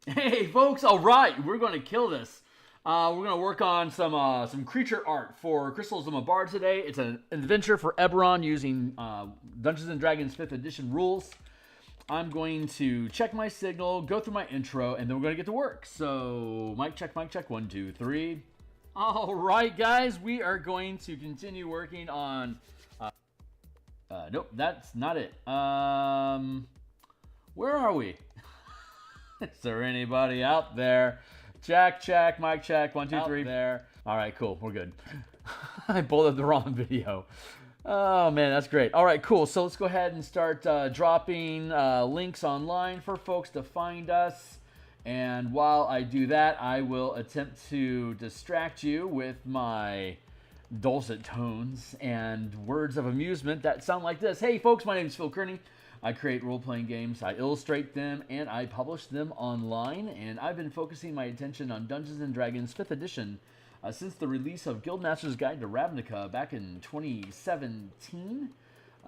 Hey, folks! All right, we're going to kill this. We're going to work on some creature art for Crystals of Mabar today. It's an adventure for Eberron using Dungeons and Dragons 5th edition rules. I'm going to check my signal, go through my intro, and then we're going to get to work. So, mic check, 1, 2, 3. All right, guys, we are going to continue working on. Nope, that's not it. Where are we? Is there anybody out there? Check, mic check, 1, 2, 3. There. All right, cool. We're good. I pulled up the wrong video. Oh, man, that's great. All right, cool. So let's go ahead and start dropping links online for folks to find us. And while I do that, I will attempt to distract you with my dulcet tones and words of amusement that sound like this. Hey, folks, my name is Phil Kearney. I create role-playing games, I illustrate them, and I publish them online. And I've been focusing my attention on Dungeons & Dragons 5th edition since the release of Guildmaster's Guide to Ravnica back in 2017.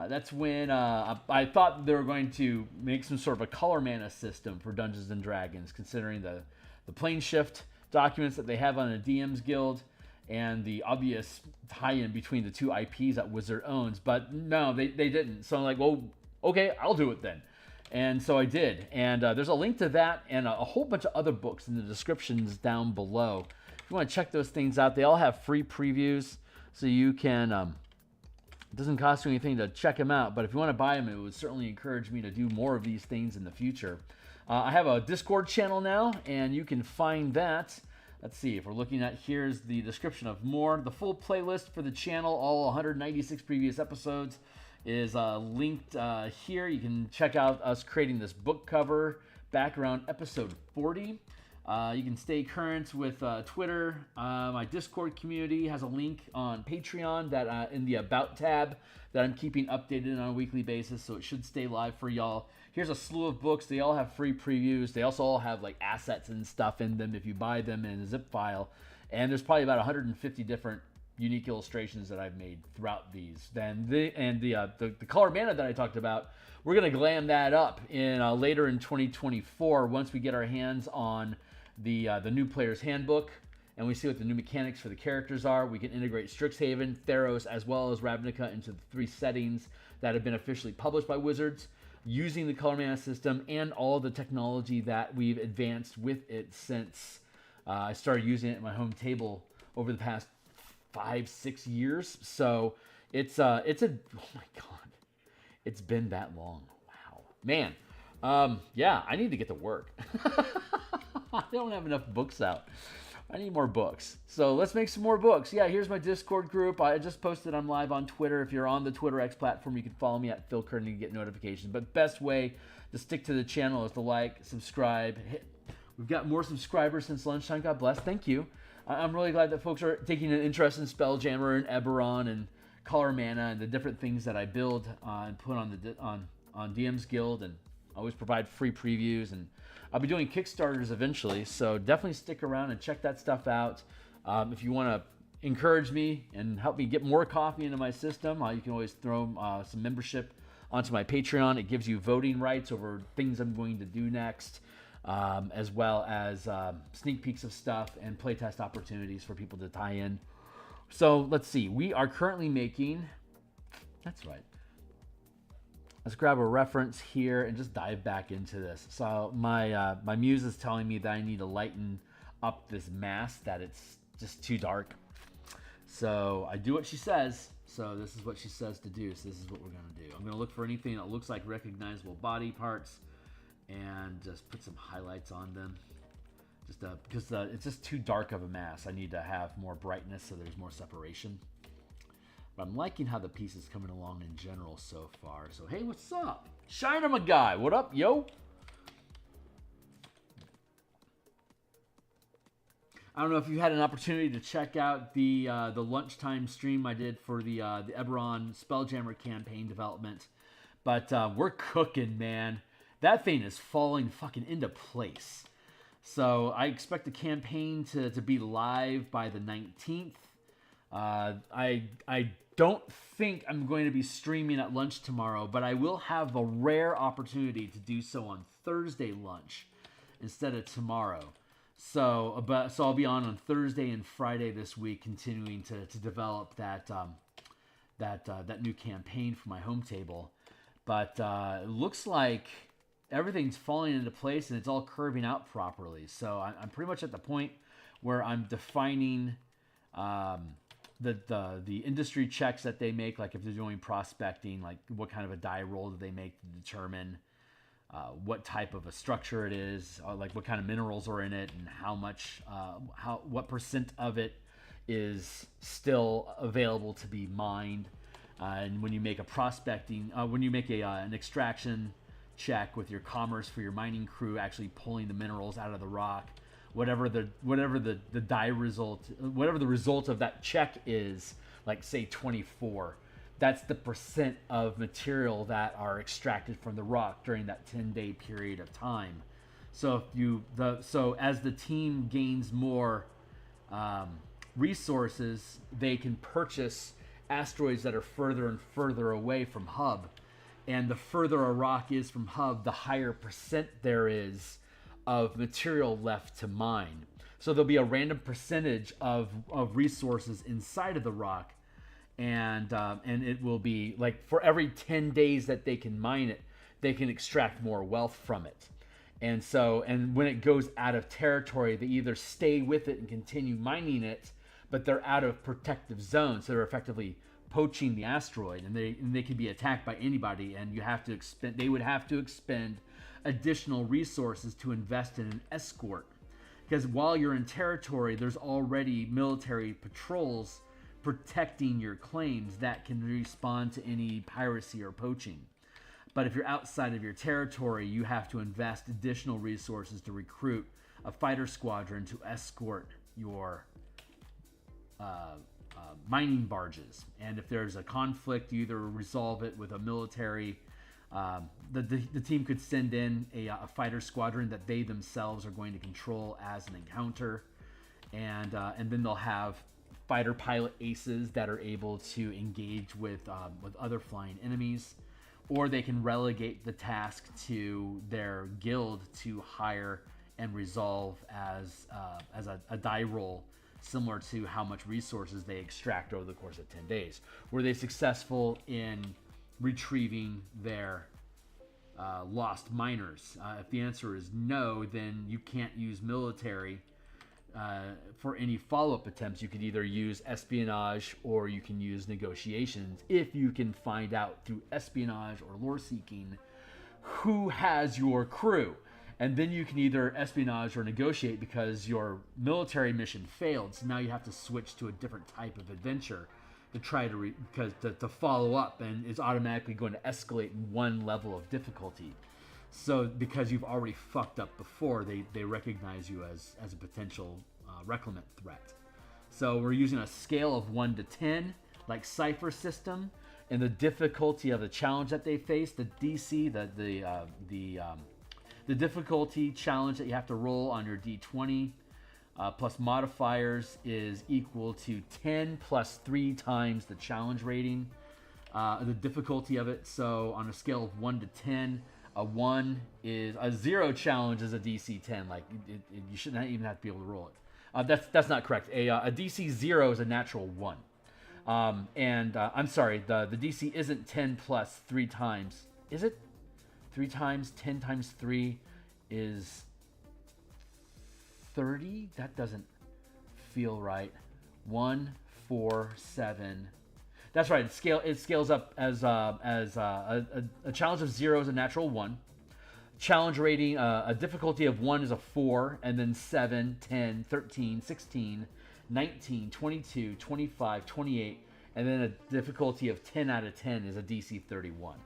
That's when I thought they were going to make some sort of a color mana system for Dungeons & Dragons, considering the plane shift documents that they have on a DMsGuild and the obvious tie-in between the two IPs that Wizard owns. But no, they didn't. So I'm like, well, okay, I'll do it then. And so I did. And there's a link to that and a whole bunch of other books in the descriptions down below. If you want to check those things out, they all have free previews. So you can, it doesn't cost you anything to check them out. But if you want to buy them, it would certainly encourage me to do more of these things in the future. I have a Discord channel now, and you can find that. Let's see, if we're looking at, here's the description of more. The full playlist for the channel, all 196 previous episodes, is linked here. You can check out us creating this book cover back around episode 40. You can stay current with Twitter. My Discord community has a link on Patreon that in the About tab that I'm keeping updated on a weekly basis, so it should stay live for y'all. Here's a slew of books. They all have free previews. They also all have like assets and stuff in them if you buy them in a zip file. And there's probably about 150 different unique illustrations that I've made throughout these. Then the color mana that I talked about, we're gonna glam that up in later in 2024 once we get our hands on the new player's handbook and we see what the new mechanics for the characters are. We can integrate Strixhaven, Theros, as well as Ravnica into the 3 settings that have been officially published by Wizards, using the color mana system and all the technology that we've advanced with it since I started using it at my home table over the past 5-6 years. So it's a oh my god, it's been that long. Wow, man. Yeah, I need to get to work. I don't have enough books out. I need more books. So let's make some more books. Yeah, here's my Discord group. I just posted I'm live on Twitter. If you're on the Twitter X platform, you can follow me at Phil Kearney to get notifications. But best way to stick to the channel is to like, subscribe. We've got more subscribers since lunchtime. God bless. Thank you. I'm really glad that folks are taking an interest in Spelljammer and Eberron and color mana and the different things that I build and put on DMsGuild, and always provide free previews. And I'll be doing Kickstarters eventually, so definitely stick around and check that stuff out. If you want to encourage me and help me get more coffee into my system, you can always throw some membership onto my Patreon. It gives you voting rights over things I'm going to do next. As well as sneak peeks of stuff and playtest opportunities for people to tie in. So let's see. We are currently making... That's right. Let's grab a reference here and just dive back into this. So my muse is telling me that I need to lighten up this mask, that it's just too dark. So I do what she says. So this is what she says to do. So this is what we're going to do. I'm going to look for anything that looks like recognizable body parts and just put some highlights on them, just because it's just too dark of a mass. I need to have more brightness so there's more separation. But I'm liking how the piece is coming along in general so far. So hey, what's up? Shiner, my guy, what up, yo? I don't know if you had an opportunity to check out the lunchtime stream I did for the Eberron Spelljammer campaign development, but we're cooking, man. That thing is falling fucking into place. So I expect the campaign to be live by the 19th. I don't think I'm going to be streaming at lunch tomorrow, but I will have a rare opportunity to do so on Thursday lunch. instead of tomorrow. So I'll be on Thursday and Friday this week, continuing to develop that new campaign for my home table. But it looks like everything's falling into place and it's all curving out properly. So I'm pretty much at the point where I'm defining the industry checks that they make, like if they're doing prospecting, like what kind of a die roll do they make to determine what type of a structure it is, like what kind of minerals are in it, and how much, what percent of it is still available to be mined. And when you make a prospecting, when you make an extraction check with your commerce for your mining crew, actually pulling the minerals out of the rock, whatever the die result, whatever the result of that check is, like say 24, that's the percent of material that are extracted from the rock during that 10-day period of time. So so as the team gains more resources, they can purchase asteroids that are further and further away from hub. And the further a rock is from hub, the higher percent there is of material left to mine. So there'll be a random percentage of resources inside of the rock, and it will be like for every 10 days that they can mine it, they can extract more wealth from it. And when it goes out of territory, they either stay with it and continue mining it, but they're out of protective zones, so they're effectively poaching the asteroid, and they can be attacked by anybody, and they would have to expend additional resources to invest in an escort, because while you're in territory, there's already military patrols protecting your claims that can respond to any piracy or poaching. But if you're outside of your territory, you have to invest additional resources to recruit a fighter squadron to escort your mining barges. And if there's a conflict, you either resolve it with a military. The team could send in a fighter squadron that they themselves are going to control as an encounter, and then they'll have fighter pilot aces that are able to engage with other flying enemies, or they can relegate the task to their guild to hire and resolve as a die roll, similar to how much resources they extract over the course of 10 days. Were they successful in retrieving their lost miners? If the answer is no, then you can't use military for any follow-up attempts. You could either use espionage or you can use negotiations, if you can find out through espionage or lore seeking who has your crew. And then you can either espionage or negotiate because your military mission failed. So now you have to switch to a different type of adventure to try to follow up, and it's automatically going to escalate in one level of difficulty. So because you've already fucked up before, they recognize you as a potential reclamant threat. So we're using a scale of 1 to 10, like Cypher system, and the difficulty of the challenge that they face, the DC, the difficulty challenge that you have to roll on your D20 plus modifiers is equal to 10 plus 3 times the challenge rating, the difficulty of it. So on a scale of 1 to 10, a 0 challenge is a DC 10. Like you shouldn't even have to be able to roll it. That's not correct. A DC 0 is a natural 1. I'm sorry, the DC isn't 10 plus 3 times. Is it? 3 times 10 times 3 is 30. That doesn't feel right. 1, 4, 7. That's right. It scales up as a challenge of 0 is a natural 1. Challenge rating, a difficulty of 1 is a 4, and then 7, 10, 13, 16, 19, 22, 25, 28, and then a difficulty of 10 out of 10 is a DC 31.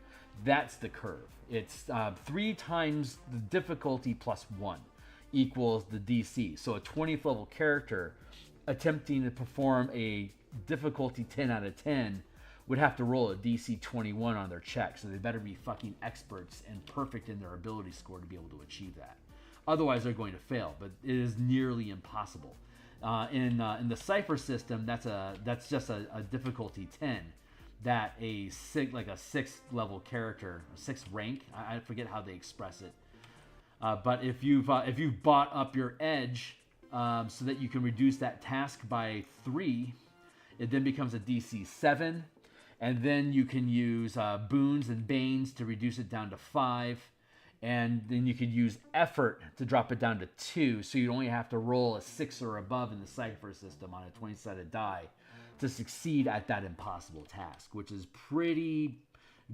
That's the curve. It's 3 times the difficulty plus 1 equals the DC. So a 20th level character attempting to perform a difficulty 10 out of 10 would have to roll a DC 21 on their check. So they better be fucking experts and perfect in their ability score to be able to achieve that. Otherwise, they're going to fail, but it is nearly impossible. In the Cypher system, that's just a difficulty 10. That a 6th level character, a 6th rank, I forget how they express it, But if you've bought up your edge so that you can reduce that task by 3, it then becomes a DC 7, and then you can use boons and banes to reduce it down to 5, and then you could use effort to drop it down to 2, so you only have to roll a 6 or above in the Cypher system on a 20-sided die to succeed at that impossible task, which is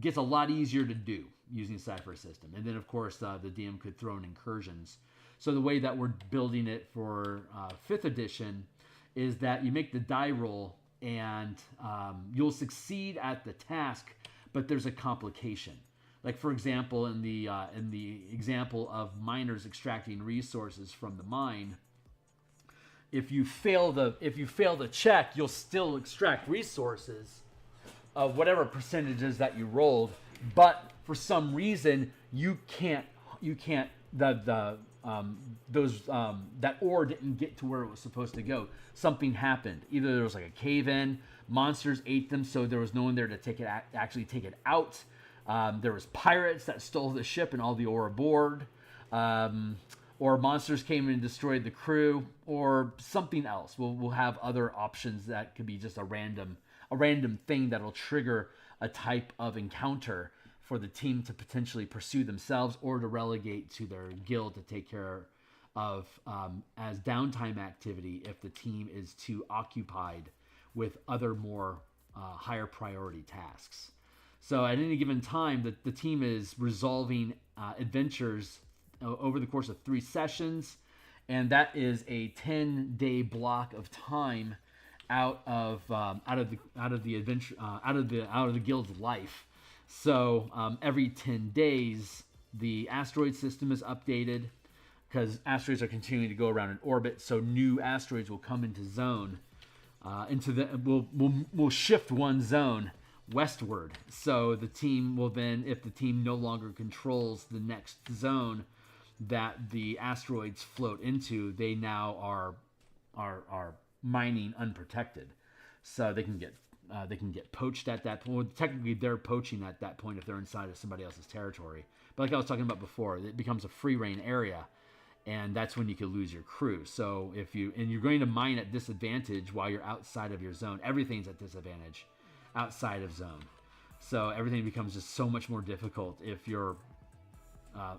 gets a lot easier to do using Cypher system. And then, of course, the DM could throw in incursions. So the way that we're building it for 5th edition is that you make the die roll, and you'll succeed at the task, but there's a complication. Like, for example, in the example of miners extracting resources from the mine, if you fail the check, you'll still extract resources of whatever percentages that you rolled, but for some reason that ore didn't get to where it was supposed to go. Something happened. Either there was like a cave in, monsters ate them, so there was no one there to actually take it out. There was pirates that stole the ship and all the ore aboard. Or monsters came and destroyed the crew, or something else. We'll have other options that could be just a random thing that'll trigger a type of encounter for the team to potentially pursue themselves or to relegate to their guild to take care of as downtime activity if the team is too occupied with other more higher priority tasks. So at any given time, the team is resolving adventures over the course of 3 sessions, and that is a 10-day block of time out of the guild's life. So every 10 days, the asteroid system is updated because asteroids are continuing to go around in orbit. So new asteroids will come into zone. We'll shift one zone westward. So the team will then, if the team no longer controls the next zone that the asteroids float into, they now are mining unprotected, so they can get poached at that point. Well, technically, they're poaching at that point if they're inside of somebody else's territory. But like I was talking about before, it becomes a free reign area, and that's when you could lose your crew. So you're going to mine at disadvantage while you're outside of your zone. Everything's at disadvantage outside of zone, so everything becomes just so much more difficult if you're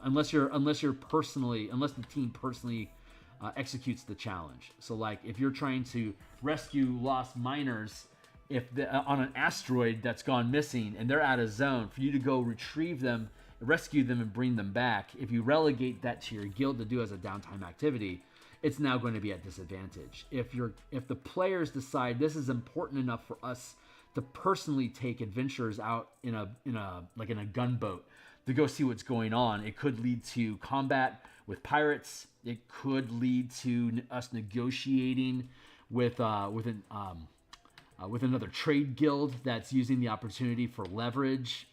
unless the team personally executes the challenge. So like if you're trying to rescue lost miners on an asteroid that's gone missing and they're out of zone, for you to go retrieve them, rescue them, and bring them back, if you relegate that to your guild to do as a downtime activity, it's now going to be at disadvantage. If the players decide this is important enough for us to personally take adventurers out in a gunboat to go see what's going on, it could lead to combat with pirates. It could lead to us negotiating with another trade guild that's using the opportunity for leverage,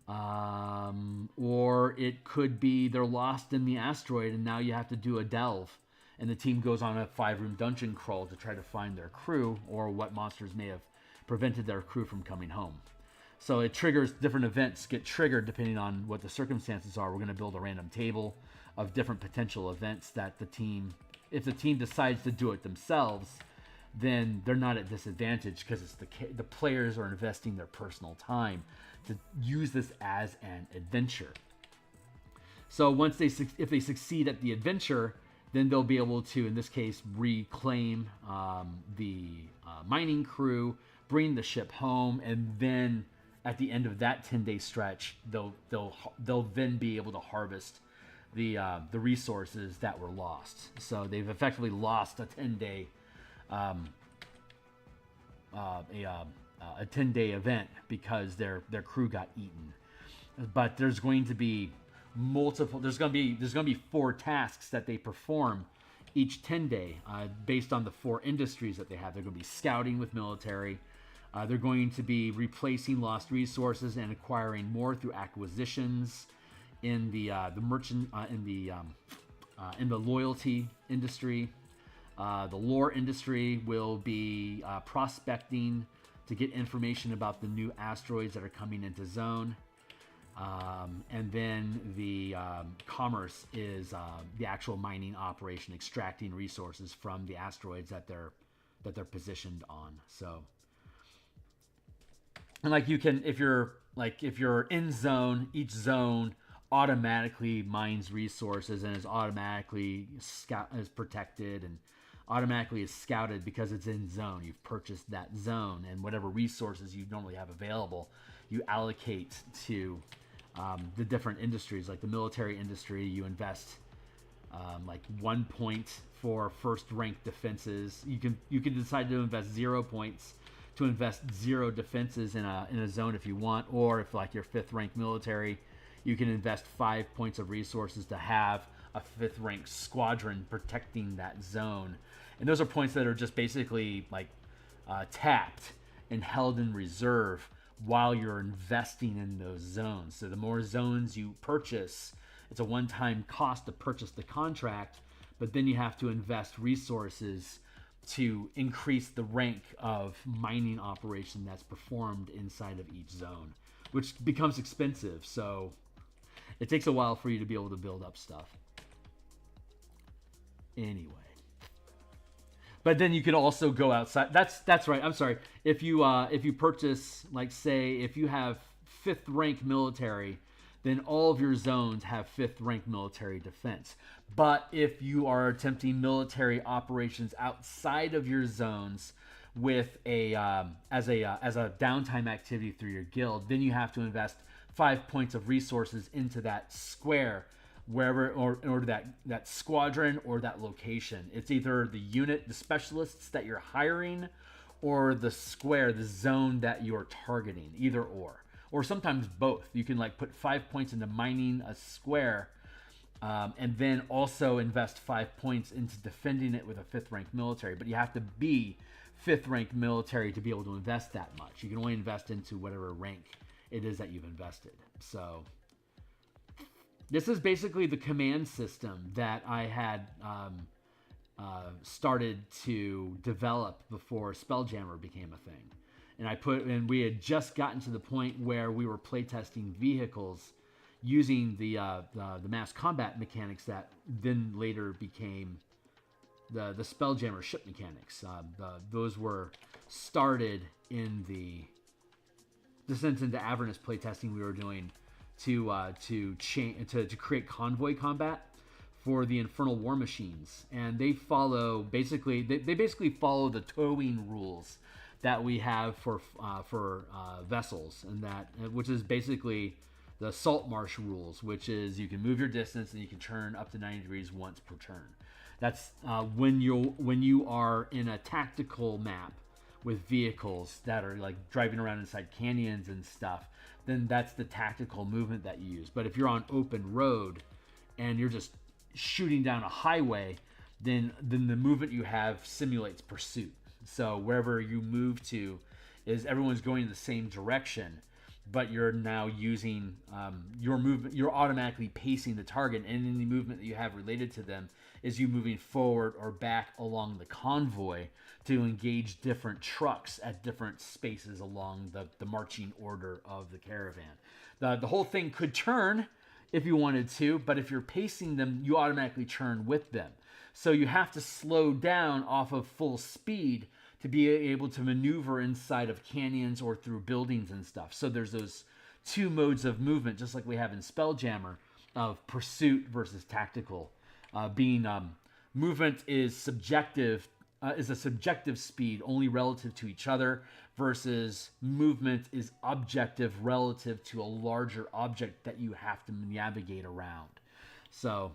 or it could be they're lost in the asteroid and now you have to do a delve, and the team goes on a 5-room dungeon crawl to try to find their crew or what monsters may have prevented their crew from coming home. So it triggers, different events get triggered depending on what the circumstances are. We're going to build a random table of different potential events that if the team decides to do it themselves, then they're not at disadvantage because it's the players are investing their personal time to use this as an adventure. So if they succeed at the adventure, then they'll be able to, in this case, reclaim the mining crew, bring the ship home, and then at the end of that 10-day stretch, they'll then be able to harvest the resources that were lost. So they've effectively lost a 10-day a 10-day event because their crew got eaten. But there's going to be multiple. There's going to be 4 tasks that they perform each 10-day based on the 4 industries that they have. They're going to be scouting with military. They're going to be replacing lost resources and acquiring more through acquisitions in the merchant in the loyalty industry. The lore industry will be prospecting to get information about the new asteroids that are coming into zone. And then the commerce is the actual mining operation, extracting resources from the asteroids that they're positioned on. So, and like you can, if you're in zone, each zone automatically mines resources and is automatically is protected and automatically is scouted because it's in zone. You've purchased that zone, and whatever resources you normally have available, you allocate to the different industries. Like the military industry, you invest like 1 point for first rank defenses. You can decide to invest 0 points to invest 0 defenses in a zone if you want, or if like your 5th rank military, you can invest 5 points of resources to have a 5th rank squadron protecting that zone. And those are points that are just basically like tapped and held in reserve while you're investing in those zones. So the more zones you purchase, it's a one-time cost to purchase the contract, but then you have to invest resources to increase the rank of mining operation that's performed inside of each zone, which becomes expensive. So it takes a while for you to be able to build up stuff. Anyway. But then you can also go outside. That's right. I'm sorry. If you purchase, like, say, if you have 5th rank military, then all of your zones have 5th rank military defense. But if you are attempting military operations outside of your zones with as a downtime activity through your guild, then you have to invest 5 points of resources into that square, wherever, or that squadron or that location. It's either the unit, the specialists that you're hiring, or the square, the zone that you're targeting. Either or sometimes both. You can like put 5 points into mining a square, and then also invest 5 points into defending it with a 5th rank military. But you have to be 5th rank military to be able to invest that much. You can only invest into whatever rank it is that you've invested. So this is basically the command system that I had started to develop before Spelljammer became a thing. And we had just gotten to the point where we were playtesting vehicles using the mass combat mechanics that then later became the Spelljammer ship mechanics. Those were started in the Descent into Avernus playtesting we were doing to create convoy combat for the Infernal War Machines, and they follow basically follow the towing rules that we have for vessels, and which is basically the Salt Marsh rules, which is you can move your distance and you can turn up to 90 degrees once per turn. That's when you are in a tactical map with vehicles that are like driving around inside canyons and stuff, then that's the tactical movement that you use. But if you're on open road and you're just shooting down a highway, then the movement you have simulates pursuit. So wherever you move to is everyone's going in the same direction, but you're now using your movement. You're automatically pacing the target, and any movement that you have related to them is you moving forward or back along the convoy to engage different trucks at different spaces along the marching order of the caravan. The whole thing could turn if you wanted to, but if you're pacing them, you automatically turn with them. So you have to slow down off of full speed to be able to maneuver inside of canyons or through buildings and stuff. So there's those two modes of movement, just like we have in Spelljammer, of pursuit versus tactical. Movement is subjective, is a subjective speed only relative to each other, versus movement is objective relative to a larger object that you have to navigate around. So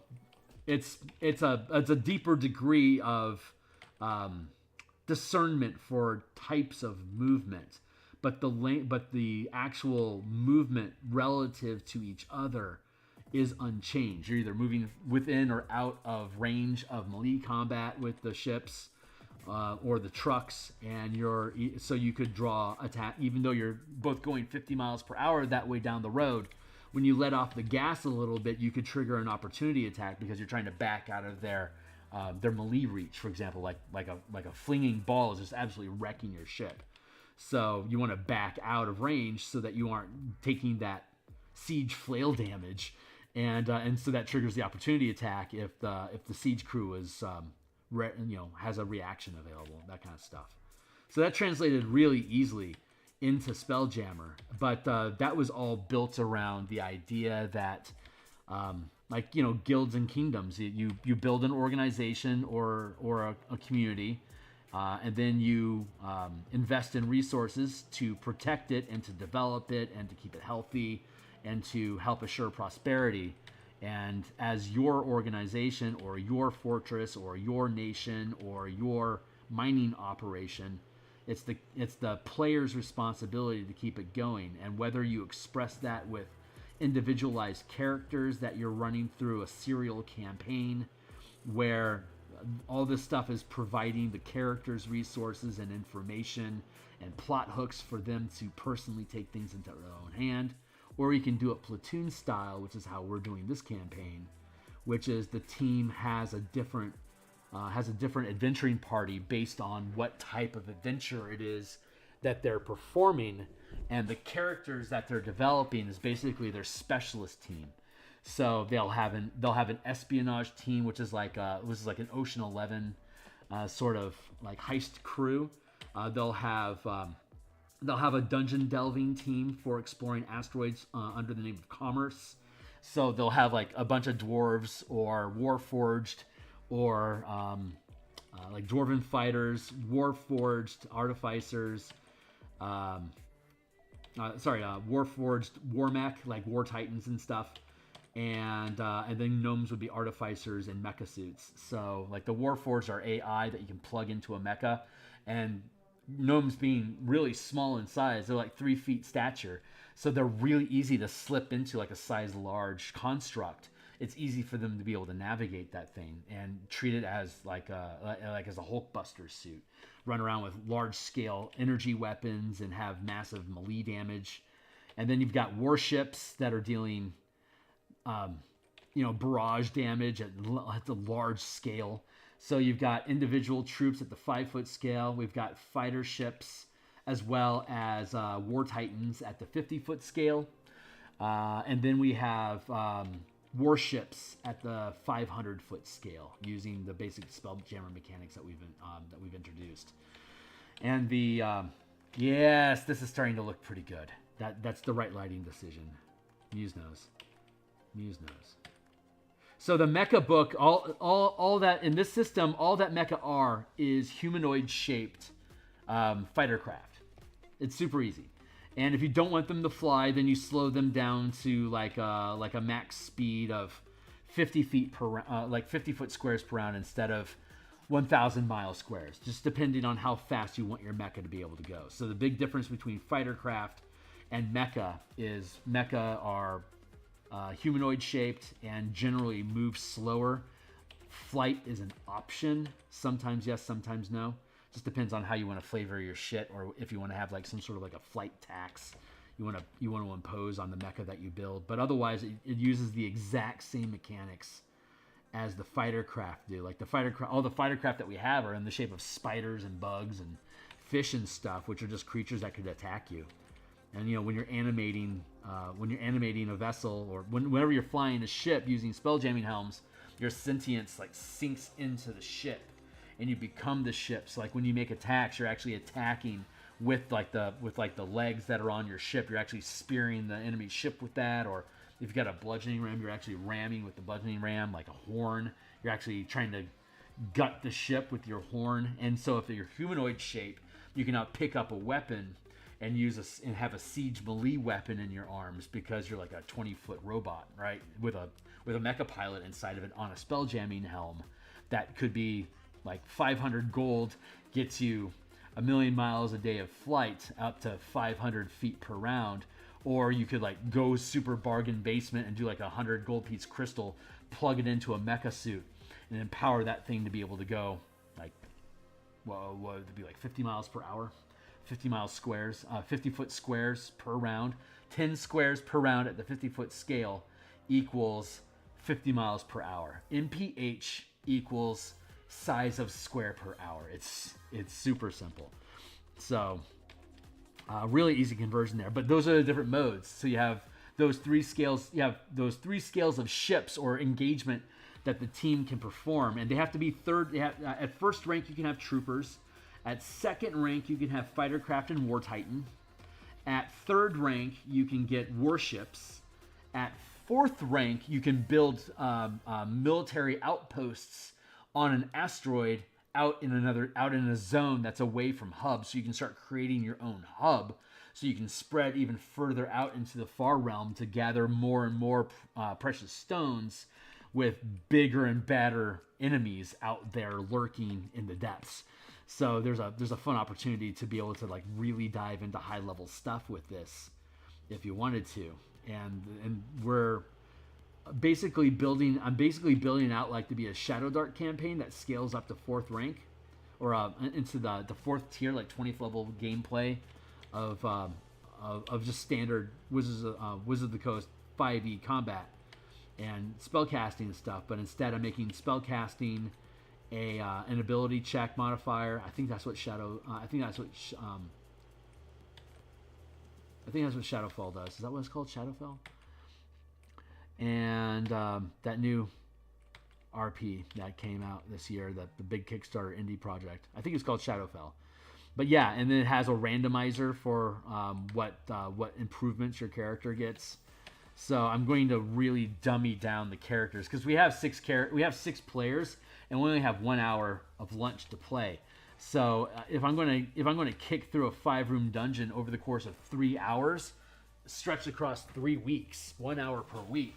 it's a deeper degree of discernment for types of movement, but the actual movement relative to each other is unchanged. You're either moving within or out of range of melee combat with the ships or the trucks, and so you could draw attack even though you're both going 50 miles per hour that way down the road. When you let off the gas a little bit, you could trigger an opportunity attack because you're trying to back out of their melee reach, for example, like a flinging ball is just absolutely wrecking your ship. So you want to back out of range so that you aren't taking that siege flail damage, and so that triggers the opportunity attack if the siege crew is has a reaction available, that kind of stuff. So that translated really easily into Spelljammer, but that was all built around the idea that guilds and kingdoms, you build an organization or a community, and then you invest in resources to protect it and to develop it and to keep it healthy and to help assure prosperity. And as your organization or your fortress or your nation or your mining operation, it's the player's responsibility to keep it going. And whether you express that with individualized characters that you're running through a serial campaign where all this stuff is providing the characters resources and information and plot hooks for them to personally take things into their own hand, or you can do it platoon style, which is how we're doing this campaign, which is the team has a different adventuring party based on what type of adventure it is that they're performing, and the characters that they're developing is basically their specialist team. So they'll have an espionage team, which is like an Ocean 11 sort of like heist crew. They'll have a dungeon delving team for exploring asteroids under the name of Commerce. So they'll have like a bunch of dwarves or warforged or like dwarven fighters, warforged artificers, warforged warmech, like war titans and stuff. And then gnomes would be artificers and mecha suits. So like the warforged are AI that you can plug into a mecha, and gnomes being really small in size, they're like 3 feet stature, so they're really easy to slip into like a size large construct. It's easy for them to be able to navigate that thing and treat it as like as a Hulkbuster suit, run around with large scale energy weapons and have massive melee damage. And then you've got warships that are dealing barrage damage at the large scale. So you've got individual troops at the 5-foot scale. We've got fighter ships as well as war titans at the 50-foot scale. And then we have warships at the 500-foot scale using the basic spelljammer mechanics that we've introduced. And yes, this is starting to look pretty good. That's the right lighting decision. Muse knows. So the mecha book, all that in this system, all that mecha are is humanoid shaped fighter craft. It's super easy. And if you don't want them to fly, then you slow them down to like a max speed of 50 feet per 50 foot squares per round instead of 1,000 mile squares, just depending on how fast you want your mecha to be able to go. So the big difference between fighter craft and mecha is mecha are humanoid shaped and generally move slower. Flight is an option. Sometimes yes, sometimes no. Just depends on how you want to flavor your shit, or if you want to have like some sort of like a flight tax you want to impose on the mecha that you build. But otherwise, it uses the exact same mechanics as the fighter craft do. Like all the fighter craft that we have are in the shape of spiders and bugs and fish and stuff, which are just creatures that could attack you. And when you're animating a vessel, or whenever you're flying a ship using spelljamming helms, your sentience like sinks into the ship, and you become the ship. So like when you make attacks, you're actually attacking with the legs that are on your ship. You're actually spearing the enemy ship with that, or if you've got a bludgeoning ram, you're actually ramming with the bludgeoning ram like a horn. You're actually trying to gut the ship with your horn. And so if you're humanoid shape, you can now pick up a weapon and have a siege melee weapon in your arms, because you're like a 20-foot robot, right? With a mecha pilot inside of it on a spelljamming helm. That could be like 500 gold, gets you 1,000,000 miles a day of flight, up to 500 feet per round. Or you could like go super bargain basement and do like 100 gold piece crystal, plug it into a mecha suit, and empower that thing to be able to go like, what would it be, like 50 miles per hour? 50 mile squares, 50 foot squares per round. 10 squares per round at the 50-foot scale equals 50 miles per hour. MPH equals size of square per hour. It's super simple. So really easy conversion there. But those are the different modes. So you have those 3 scales. You have those 3 scales of ships or engagement that the team can perform, and they have to be third. They have, at first rank, you can have troopers. At second rank, you can have fighter craft and war titan. At third rank, you can get warships. At fourth rank, you can build military outposts on an asteroid out in a zone that's away from hubs, so you can start creating your own hub, so you can spread even further out into the far realm to gather more and more precious stones with bigger and badder enemies out there lurking in the depths. So there's a fun opportunity to be able to like really dive into high level stuff with this if you wanted to. And we're basically building. I'm basically building out like to be a Shadow Dart campaign that scales up to 4th rank, or into the 4th tier, like 20th level gameplay of just standard Wizards of the Coast 5e combat and spellcasting and stuff. But instead, I'm making spellcasting an ability check modifier. I think that's what Shadowfell does. Is that what it's called? Shadowfell? And that new RP that came out this year, the big Kickstarter indie project. I think it's called Shadowfell. But yeah, and then it has a randomizer for what improvements your character gets. So I'm going to really dummy down the characters because we have 6 players and we only have 1 hour of lunch to play. So if I'm going to kick through a 5-room dungeon over the course of 3 hours, stretched across 3 weeks, 1 hour per week,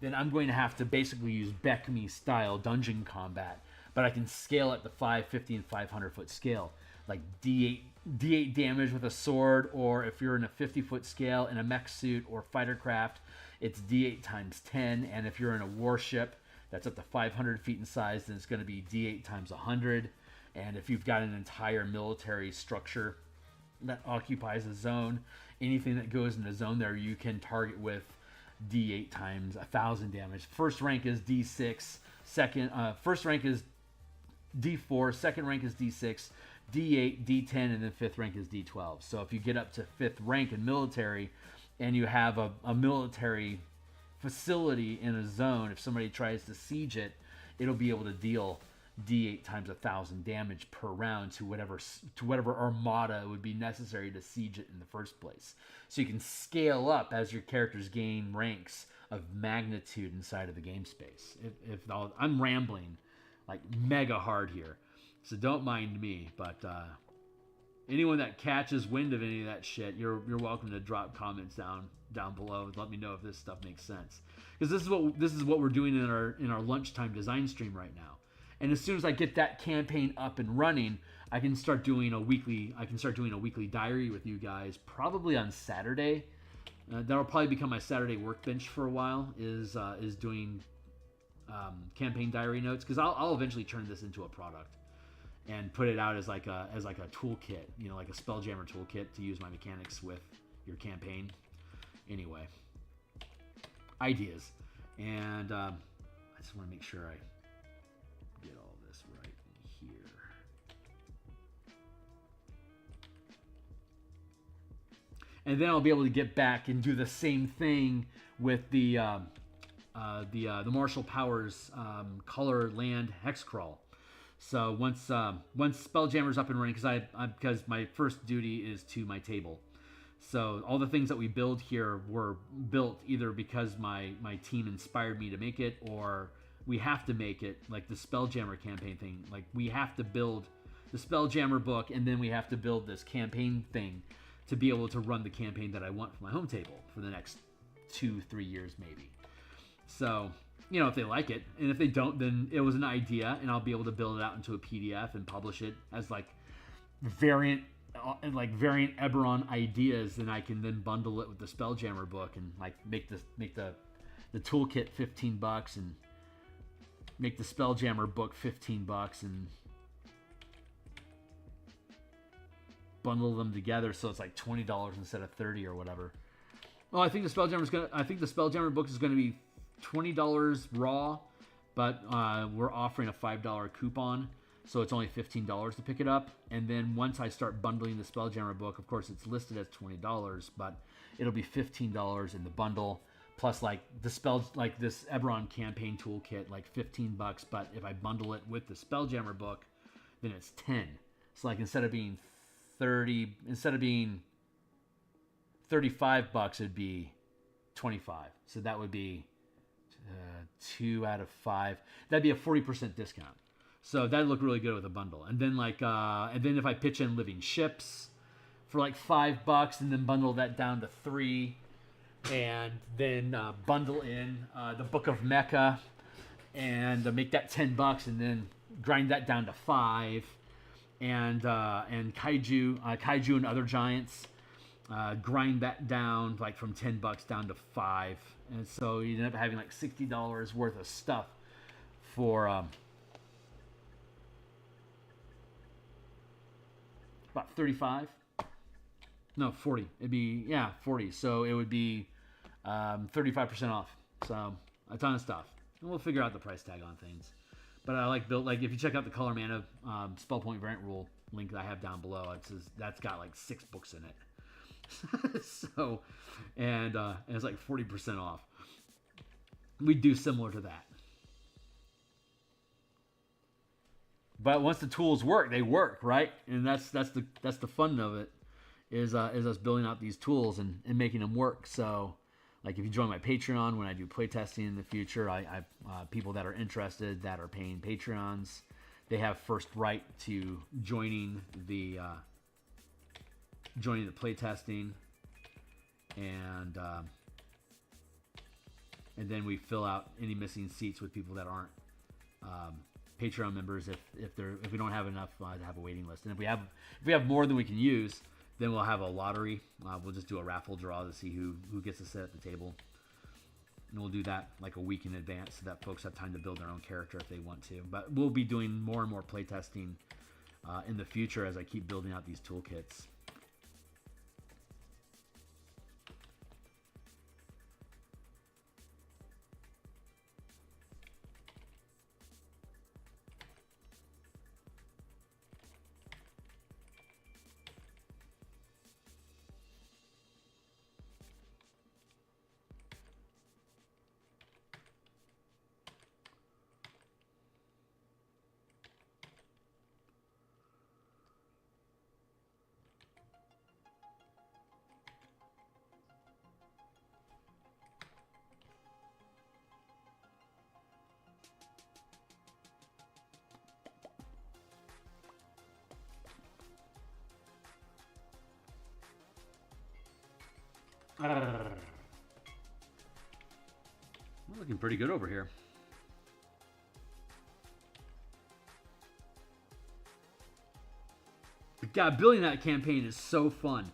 then I'm going to have to basically use Beck-Me style dungeon combat. But I can scale at the 550 and 500 foot scale, like D8 damage with a sword, or if you're in a 50-foot scale in a mech suit or fighter craft, it's D8 times 10, and if you're in a warship that's up to 500 feet in size, then it's going to be D8 times 100. And if you've got an entire military structure that occupies a zone, anything that goes in the zone there, you can target with D8 times 1,000 damage. First rank is D6. First rank is D4. Second rank is D6. D8, D10, and then 5th rank is D12. So if you get up to 5th rank in military and you have a military facility in a zone, if somebody tries to siege it, it'll be able to deal D8 times 1,000 damage per round to whatever armada would be necessary to siege it in the first place. So you can scale up as your characters gain ranks of magnitude inside of the game space. I'm rambling like mega hard here, so don't mind me. But anyone that catches wind of any of that shit, you're welcome to drop comments down below and let me know if this stuff makes sense. Because this is what we're doing in our lunchtime design stream right now. And as soon as I get that campaign up and running, I can start doing a weekly diary with you guys, probably on Saturday. That'll probably become my Saturday workbench for a while. Is doing campaign diary notes, because I'll eventually turn this into a product and put it out as like a toolkit, like a spelljammer toolkit to use my mechanics with your campaign. Anyway, ideas, and I just want to make sure I get all this right in here. And then I'll be able to get back and do the same thing with the Martial Powers color land hex crawl. So once Spelljammer's up and running, because my first duty is to my table. So all the things that we build here were built either because my team inspired me to make it, or we have to make it, like the Spelljammer campaign thing. Like, we have to build the Spelljammer book, and then we have to build this campaign thing to be able to run the campaign that I want for my home table for the next 2-3 years maybe. So, if they like it, and if they don't, then it was an idea, and I'll be able to build it out into a PDF and publish it as like variant Eberron ideas. Then I can then bundle it with the Spelljammer book and like make the toolkit $15 and make the Spelljammer book $15 and bundle them together so it's like $20 instead of $30 or whatever. Well, I think the Spelljammer book is gonna be $20 raw, but we're offering a $5 coupon, so it's only $15 to pick it up. And then once I start bundling the Spelljammer book, of course it's listed as $20, but it'll be $15 in the bundle. Plus, like the spells, like this Eberron campaign toolkit, like $15. But if I bundle it with the Spelljammer book, then it's 10. So like instead of being 35 bucks, it'd be 25. So that would be 2 out of 5. That'd be a 40% discount. So that'd look really good with a bundle. And then and then if I pitch in Living Ships for like $5, and then bundle that down to 3, and then bundle in the Book of Mecha, and make that $10, and then grind that down to 5, and Kaiju and Other Giants, grind that down like from $10 down to 5, and so you end up having like $60 worth of stuff for about 35. No, 40. It'd be 40. So it would be 35% off. So a ton of stuff, and we'll figure out the price tag on things. But I like if you check out the Color Mana Spell Point Variant Rule link that I have down below, it says that's got like 6 books in it. So, and it's like 40% off. We do similar to that. But once the tools work, they work, right? And that's the fun of it, is us building out these tools and making them work. So, like if you join my Patreon when I do playtesting in the future, I people that are interested that are paying Patreons, they have first right to joining the playtesting, and then we fill out any missing seats with people that aren't Patreon members if we don't have enough to have a waiting list. And if we have more than we can use, then we'll have a lottery. We'll just do a raffle draw to see who gets to sit at the table. And we'll do that like a week in advance so that folks have time to build their own character if they want to. But we'll be doing more and more playtesting in the future as I keep building out these toolkits. We're looking pretty good over here. But God, building that campaign is so fun.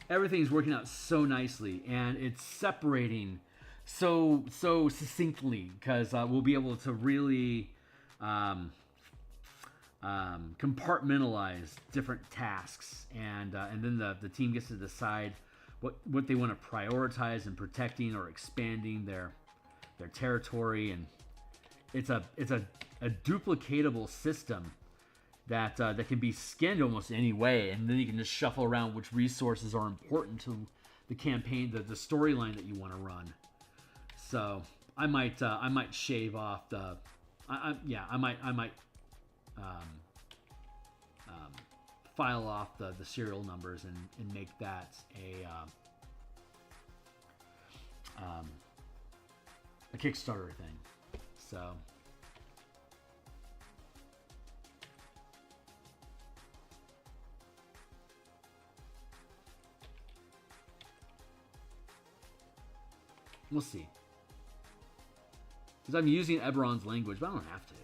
Everything's working out so nicely, and it's separating so succinctly, because we'll be able to really compartmentalize different tasks, and then the team gets to decide what they want to prioritize in protecting or expanding their territory. And it's a duplicatable system that can be skinned almost any way, and then you can just shuffle around which resources are important to the campaign, the storyline that you want to run. So I might shave off the I might file off the serial numbers and make that a Kickstarter thing. So we'll see. Because I'm using Eberron's language, but I don't have to.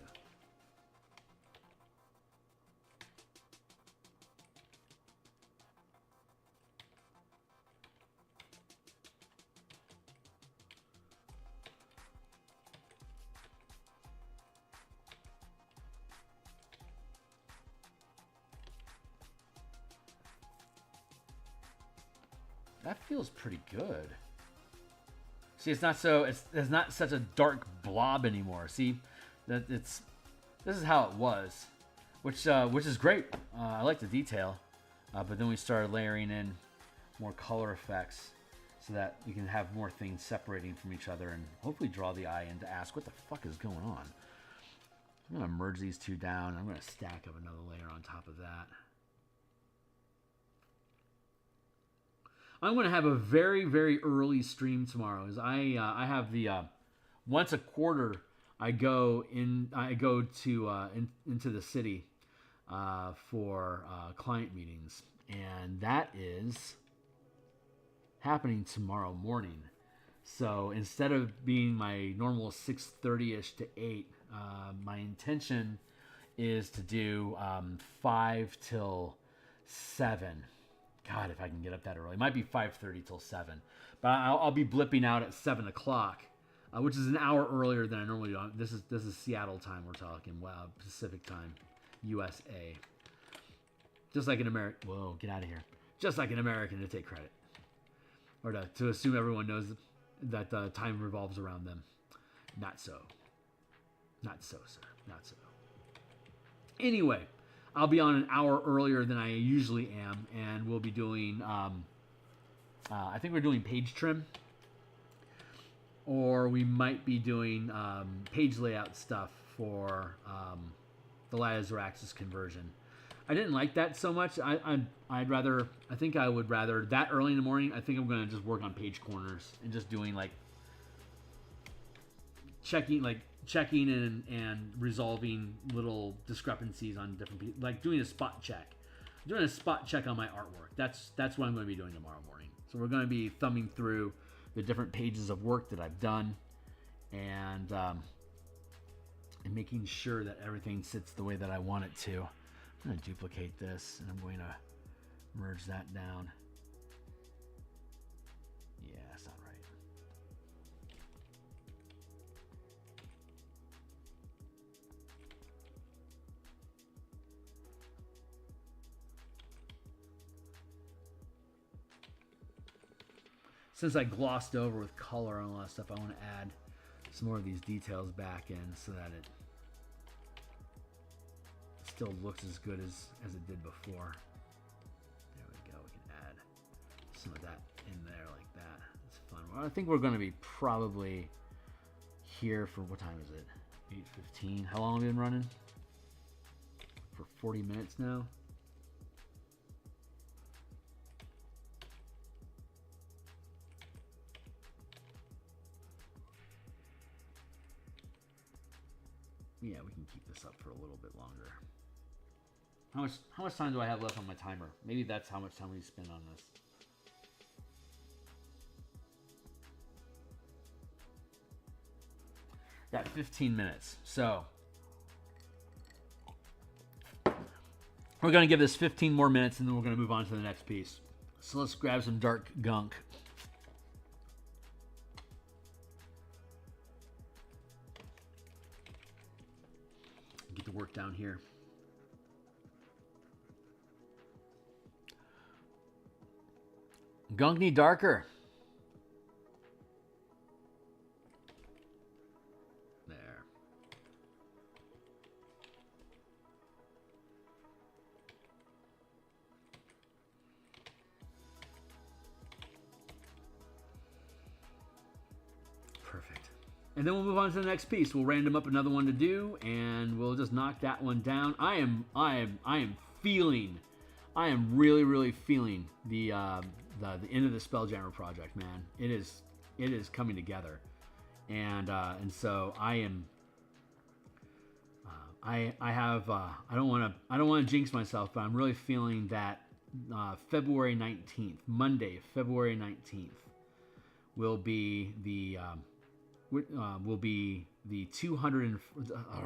That feels pretty good. See, it's not such a dark blob anymore. See, this is how it was, which is great. I like the detail, but then we started layering in more color effects. so that we can have more things separating from each other and hopefully draw the eye in to ask what the fuck is going on. I'm going to merge these two down. I'm going to stack up another layer on top of that. I'm going to have a very, very early stream tomorrow. I have the once a quarter I go into the city for client meetings, and that is happening tomorrow morning. So instead of being my normal 6:30ish to 8, my intention is to do 5 till 7. God, if I can get up that early. It might be 5:30 till 7. But I'll be blipping out at 7 o'clock, which is an hour earlier than I normally do. This is Seattle time we're talking. Wow, Pacific time, USA. Just like an American. Whoa, get out of here. Just like an American to take credit. Or to assume everyone knows that time revolves around them. Not so. Not so, sir. Not so. Anyway, I'll be on an hour earlier than I usually am, and we'll be doing, I think we're doing page trim, or we might be doing page layout stuff for the Lazaraxis conversion. I didn't like that so much. I'd rather, I think I would rather, that early in the morning, I think I'm going to just work on page corners and just doing like checking and resolving little discrepancies on different people, like doing a spot check. Doing a spot check on my artwork. That's what I'm going to be doing tomorrow morning. So we're going to be thumbing through the different pages of work that I've done and making sure that everything sits the way that I want it to. I'm going to duplicate this, and I'm going to merge that down. Yeah, that's not right. Since I glossed over with color and all that stuff, I want to add some more of these details back in so that it still looks as good as it did before. There we go. We can add some of that in there like that. It's fun. Well, I think we're going to be probably here for, what time is it? 8:15. How long have we been running? For 40 minutes now. Yeah, we can keep this up for a little bit longer. How much time do I have left on my timer? Maybe that's how much time we spend on this. Got 15 minutes. So we're going to give this 15 more minutes, and then we're going to move on to the next piece. So let's grab some dark gunk. Get the work down here. Gunk need darker. There. Perfect. And then we'll move on to the next piece. We'll random up another one to do, and we'll just knock that one down. I am really feeling the end of the Spelljammer project, man. It is coming together, and so I am. I don't want to jinx myself, but I'm really feeling that February 19th, Monday, February 19th, will be the 200.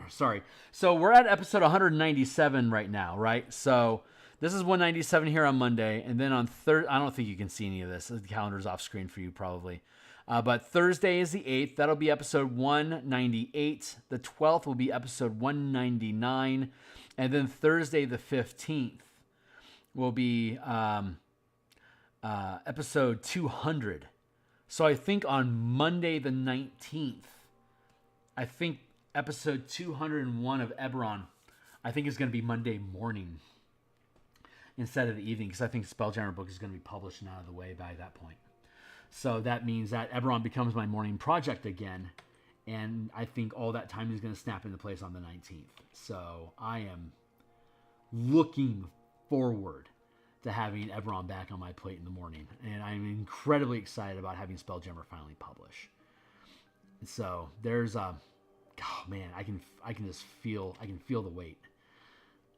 Sorry. So we're at episode 197 right now, right? So this is 197 here on Monday, and then on Thursday, I don't think you can see any of this. The calendar's off screen for you probably. But Thursday is the 8th. That'll be episode 198. The 12th will be episode 199. And then Thursday the 15th will be episode 200. So I think on Monday the 19th, I think episode 201 of Eberron, I think is going to be Monday morning instead of the evening, because I think the Spelljammer book is going to be published and out of the way by that point. So that means that Eberron becomes my morning project again. And I think all that time is going to snap into place on the 19th. So I am looking forward to having Eberron back on my plate in the morning. And I'm incredibly excited about having Spelljammer finally publish. So there's oh man, I can just feel the weight.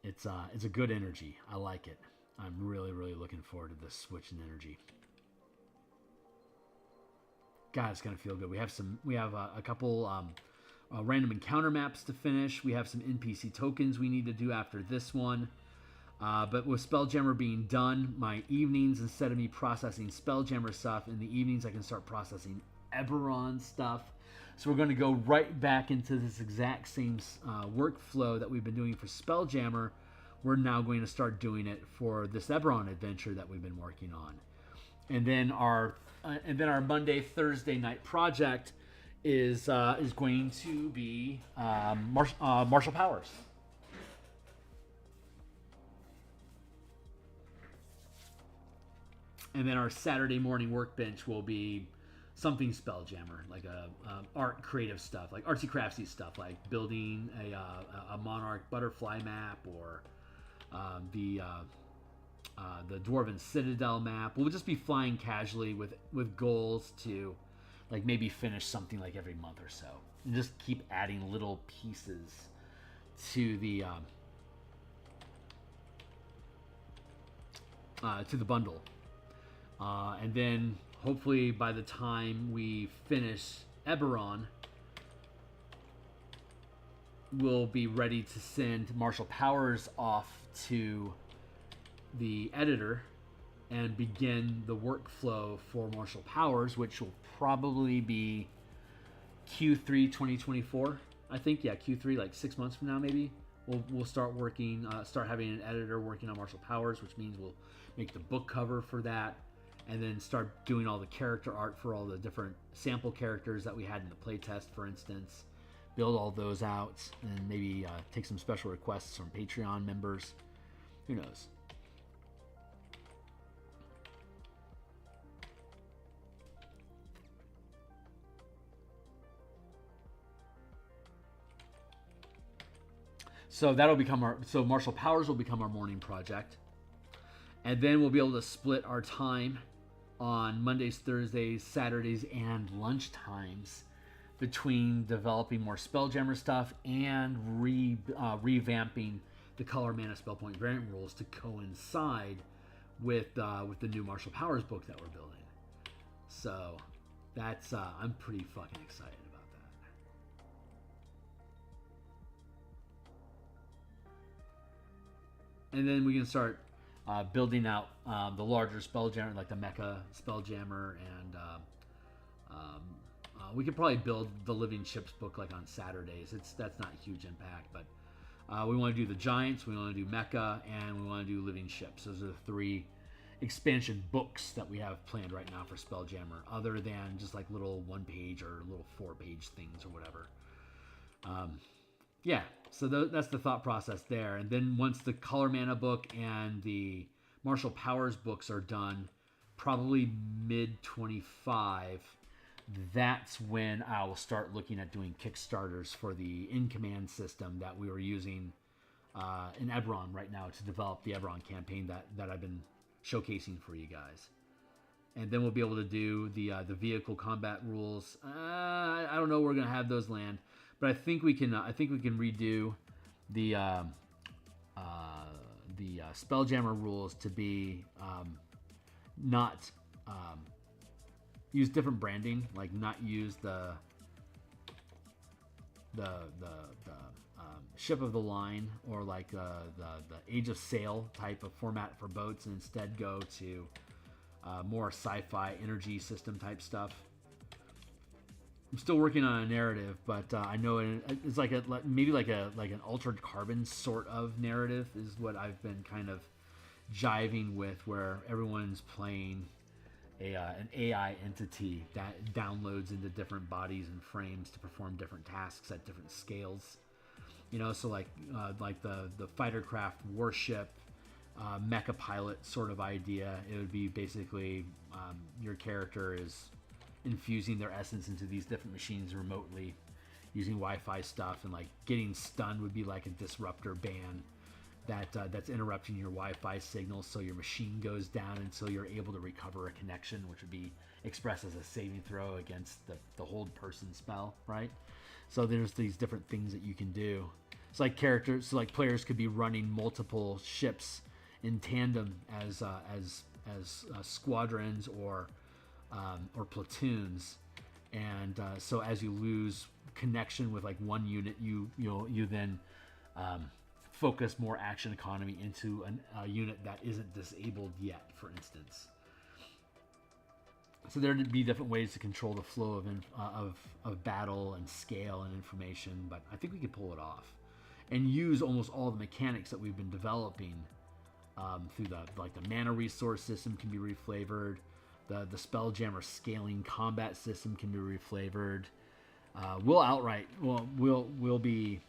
It's a good energy. I like it. I'm really looking forward to this switch in energy. God, it's gonna feel good. We have a couple random encounter maps to finish. We have some NPC tokens we need to do after this one. But with Spelljammer being done, my evenings, instead of me processing Spelljammer stuff, in the evenings I can start processing Eberron stuff. So we're going to go right back into this exact same workflow that we've been doing for Spelljammer. We're now going to start doing it for this Eberron adventure that we've been working on. And then our Monday, Thursday night project is going to be Martial Powers. And then our Saturday morning workbench will be something Spelljammer, like art creative stuff, like artsy craftsy stuff, like building a Monarch butterfly map, or the Dwarven Citadel map. We'll just be flying casually with goals to like maybe finish something like every month or so, and just keep adding little pieces to the bundle. And then hopefully by the time we finish Eberron, we'll be ready to send Martial Powers off to the editor and begin the workflow for Martial Powers, which will probably be Q3 2024. I think, yeah, Q3, like 6 months from now maybe. We'll start working, start having an editor working on Martial Powers, which means we'll make the book cover for that, and then start doing all the character art for all the different sample characters that we had in the playtest, for instance. Build all those out, and maybe take some special requests from Patreon members. Who knows? So that'll become Martial Powers will become our morning project. And then we'll be able to split our time on Mondays, Thursdays, Saturdays, and lunch times between developing more Spelljammer stuff and revamping the color mana spell point variant rules to coincide with the new Martial Powers book that we're building. So that's I'm pretty fucking excited about that. And then we can start building out the larger Spelljammer, like the Mecha Spelljammer, and we could probably build the Living Ships book like on Saturdays. That's not a huge impact, but we want to do the Giants, we want to do Mecha, and we want to do Living Ships. Those are the 3 expansion books that we have planned right now for Spelljammer, other than just like little 1-page or little 4-page things or whatever. Yeah, so that's the thought process there. And then once the Color Mana book and the Martial Powers books are done, probably mid-25, that's when I will start looking at doing Kickstarters for the in-command system that we were using in Eberron right now to develop the Eberron campaign that I've been showcasing for you guys. And then we'll be able to do the vehicle combat rules. I don't know where we're gonna have those land, but I think we can redo the Spelljammer rules to be not use different branding, like not use the ship of the line or like the Age of Sail type of format for boats, and instead go to more sci-fi energy system type stuff. I'm still working on a narrative, but I know it's like maybe like an altered carbon sort of narrative is what I've been kind of jiving with, where everyone's playing an AI entity that downloads into different bodies and frames to perform different tasks at different scales. You know, so like the fighter craft warship mecha pilot sort of idea. It would be basically your character is infusing their essence into these different machines remotely using Wi-Fi stuff, and like getting stunned would be like a disruptor ban that's interrupting your Wi-Fi signal, so your machine goes down until you're able to recover a connection, which would be expressed as a saving throw against the hold person spell, right? So there's these different things that you can do. It's like players could be running multiple ships in tandem as squadrons or platoons, and so as you lose connection with like one unit, you then focus more action economy into a unit that isn't disabled yet, for instance. So there'd be different ways to control the flow of battle and scale and information, but I think we could pull it off and use almost all the mechanics that we've been developing through the mana resource system can be reflavored. The spelljammer scaling combat system can be reflavored. We'll be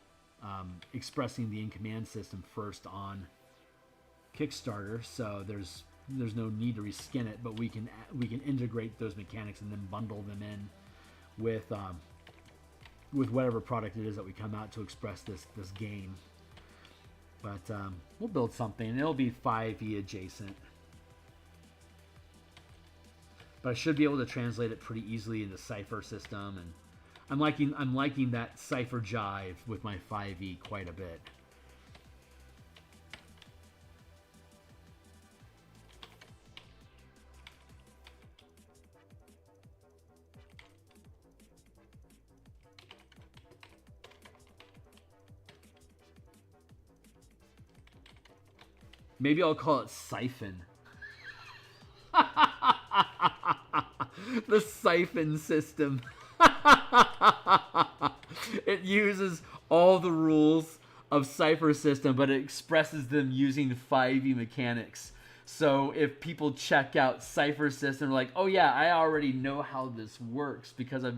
expressing the in-command system first on Kickstarter, so there's no need to reskin it, but we can integrate those mechanics and then bundle them in with whatever product it is that we come out to express this game. But we'll build something, and it'll be 5e adjacent. But I should be able to translate it pretty easily into Cypher system, and I'm liking that Cypher jive with my 5e quite a bit. Maybe I'll call it Siphon. The Siphon system. It uses all the rules of Cypher system, but it expresses them using 5e mechanics. So if people check out Cypher system, they're like, oh yeah, I already know how this works because I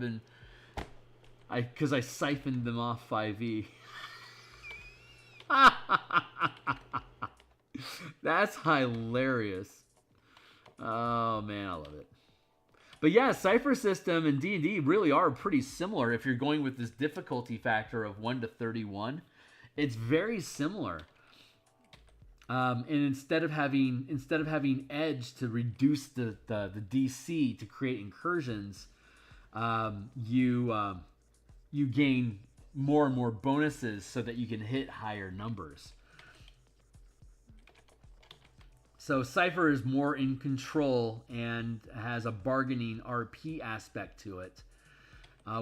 siphoned them off 5e. That's hilarious. Oh man, I love it. But yeah, Cypher system and D&D really are pretty similar. If you're going with this difficulty factor of 1 to 31, it's very similar. And instead of having edge to reduce the DC to create incursions, you gain more and more bonuses so that you can hit higher numbers. So Cypher is more in control and has a bargaining RP aspect to it,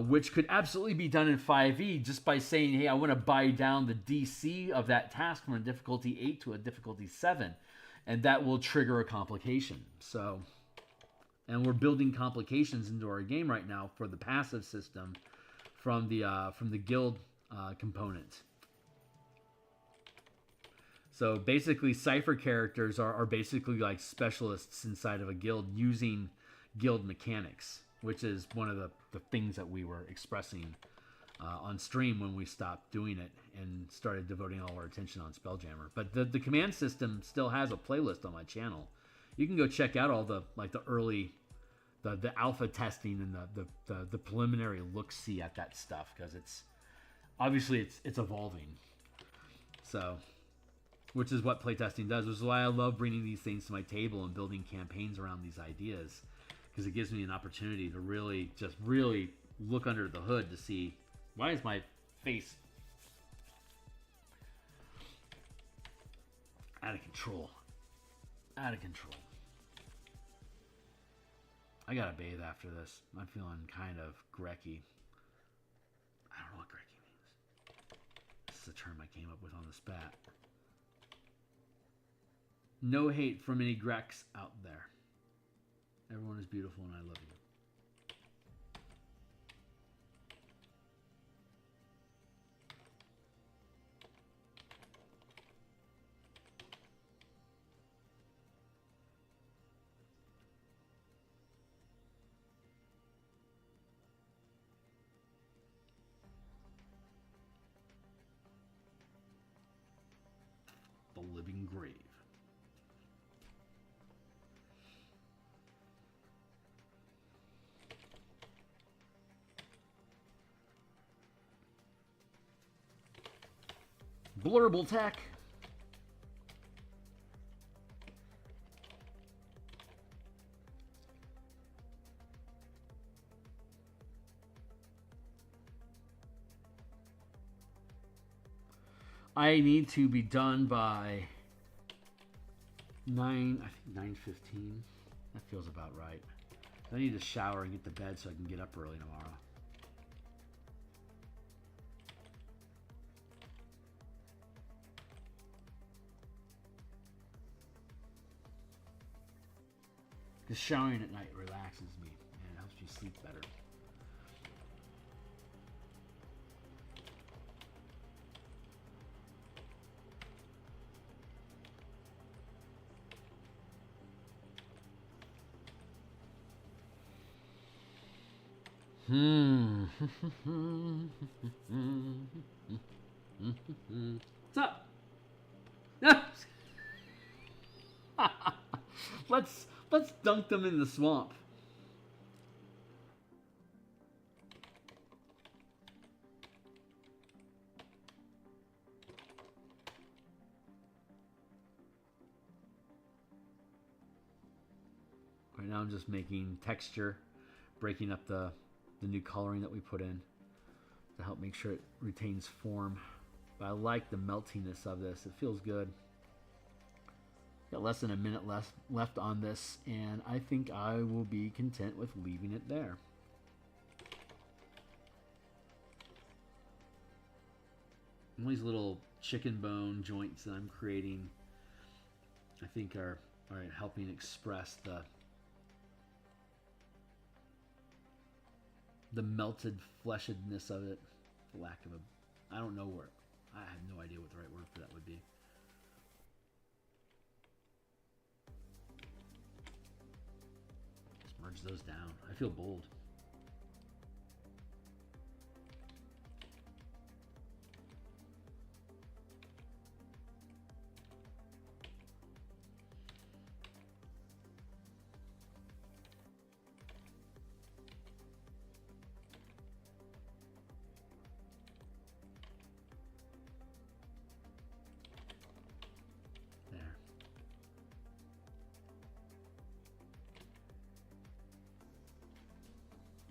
which could absolutely be done in 5e just by saying, hey, I want to buy down the DC of that task from a difficulty 8 to a difficulty 7, and that will trigger a complication. So, and we're building complications into our game right now for the passive system from the guild component. So basically, Cypher characters are basically like specialists inside of a guild using guild mechanics, which is one of the things that we were expressing on stream when we stopped doing it and started devoting all our attention on Spelljammer. But the command system still has a playlist on my channel. You can go check out all the early, the alpha testing and the preliminary look-see at that stuff, because it's obviously it's evolving. So, which is what playtesting does, which is why I love bringing these things to my table and building campaigns around these ideas, because it gives me an opportunity to really look under the hood to see, why is my face out of control? Out of control. I gotta bathe after this. I'm feeling kind of Grecky. I don't know what Grecky means. This is a term I came up with on the spat. No hate from any Grecs out there. Everyone is beautiful and I love you. The living grave. Blurble tech. I need to be done by 9:15. That feels about right. I need to shower and get to bed so I can get up early tomorrow. Because showering at night relaxes me and it helps you sleep better. What's up? Let's dunk them in the swamp. Right now I'm just making texture, breaking up the new coloring that we put in to help make sure it retains form. But I like the meltiness of this. It feels good. Got less than a minute left on this, and I think I will be content with leaving it there. And these little chicken bone joints that I'm creating, I think are helping express the melted fleshedness of it, for lack of a, I don't know where, I have no idea what the right word for that would be. Just merge those down. I feel bold.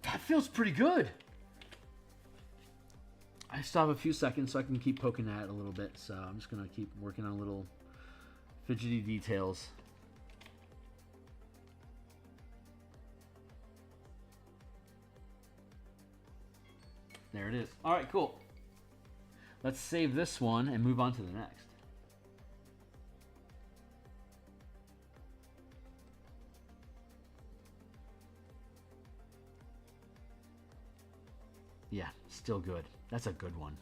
That feels pretty good. I still have a few seconds so I can keep poking at it a little bit. So I'm just going to keep working on little fidgety details. There it is. All right, cool. Let's save this one and move on to the next. Yeah, still good. That's a good one.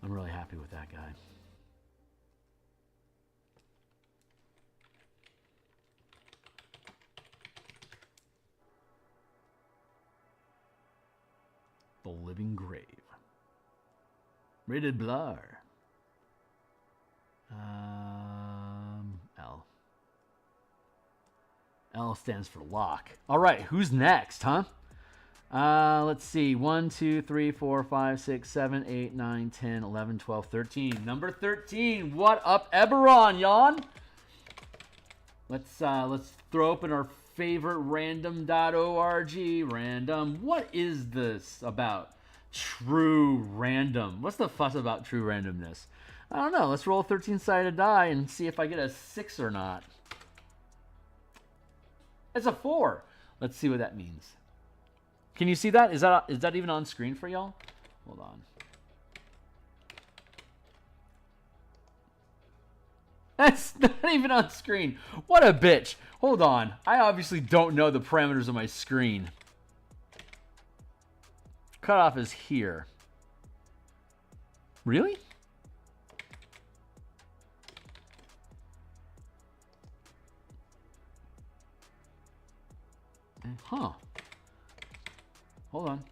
I'm really happy with that guy. The Living Grave. Rated Blur. L. L stands for lock. All right, who's next, huh? Let's see. 1, 2, 3, 4, 5, 6, 7, 8, 9, 10, 11, 12, 13. Number 13. What up, Eberron, yawn? Let's throw open our favorite random.org. Random. What is this about? True random. What's the fuss about true randomness? I don't know. Let's roll a 13-sided die and see if I get a 6 or not. It's a 4. Let's see what that means. Can you see that? Is that even on screen for y'all? Hold on. That's not even on screen. What a bitch. Hold on. I obviously don't know the parameters of my screen. Cutoff is here. Really? Huh. Hold on.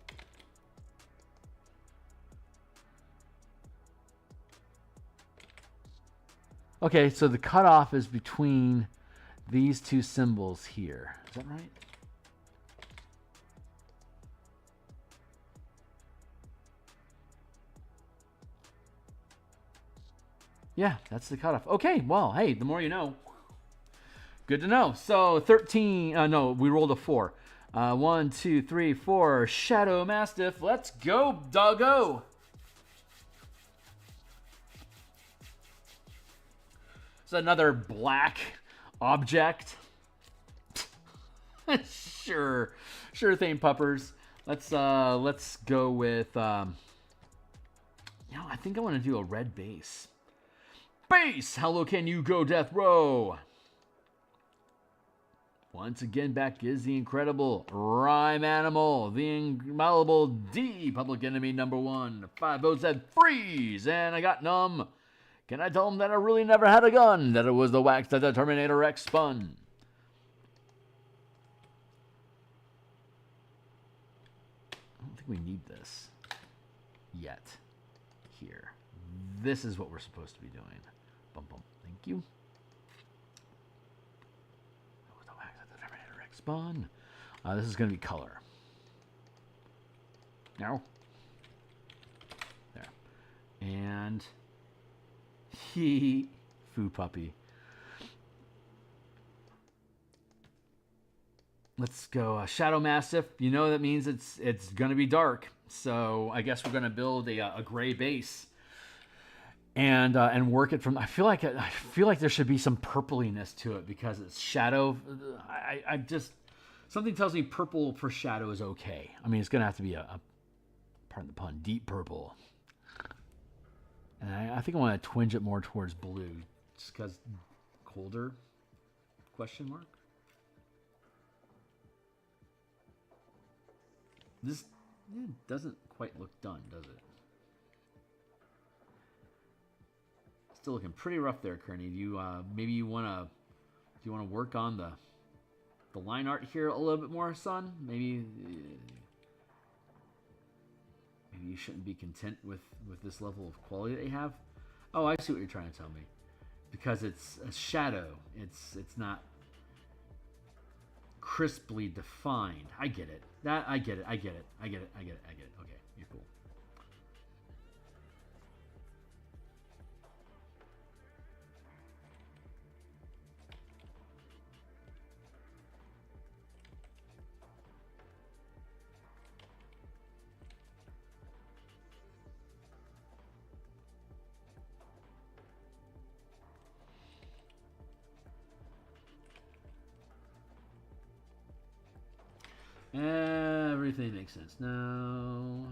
Okay, so the cutoff is between these two symbols here. Is that right? Yeah, that's the cutoff. Okay, well, hey, the more you know. Good to know. So 13, no, we rolled a 4. 1, 2, 3, 4. Shadow Mastiff. Let's go, doggo. It's another black object. Sure thing, puppers. Let's go with I think I want to do a red base. Base! How low can you go, Death Row? Once again, back is the incredible Rhyme Animal, the inviolable D, Public Enemy #1. 5 votes said freeze, and I got numb. Can I tell him that I really never had a gun? That it was the wax that the Terminator X spun? I don't think we need this yet. Here. This is what we're supposed to be doing. Bum bum. Thank you. That was the wax that the Terminator X spun. This is going to be color. Now. There. And Foo Puppy. Let's go Shadow Mastiff. You know that means it's going to be dark. So I guess we're going to build a gray base and work it from. I feel like there should be some purpliness to it because it's shadow. I just something tells me purple for shadow is okay. I mean, it's going to have to be a pardon the pun, deep purple. And I think I want to twinge it more towards blue, just because colder? Question mark. This doesn't quite look done, does it? Still looking pretty rough there, Kearney. Do you maybe you wanna work on the line art here a little bit more, son? Maybe you shouldn't be content with this level of quality that you have. Oh, I see what you're trying to tell me. Because it's a shadow. It's not crisply defined. I get it. I get it. Okay, you're cool. Everything makes sense now.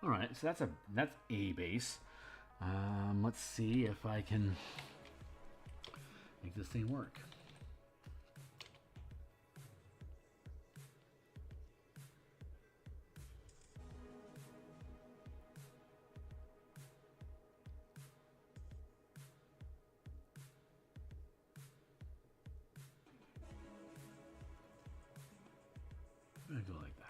All right, so that's a base. Let's see if I can make this thing work. I'm gonna go like that.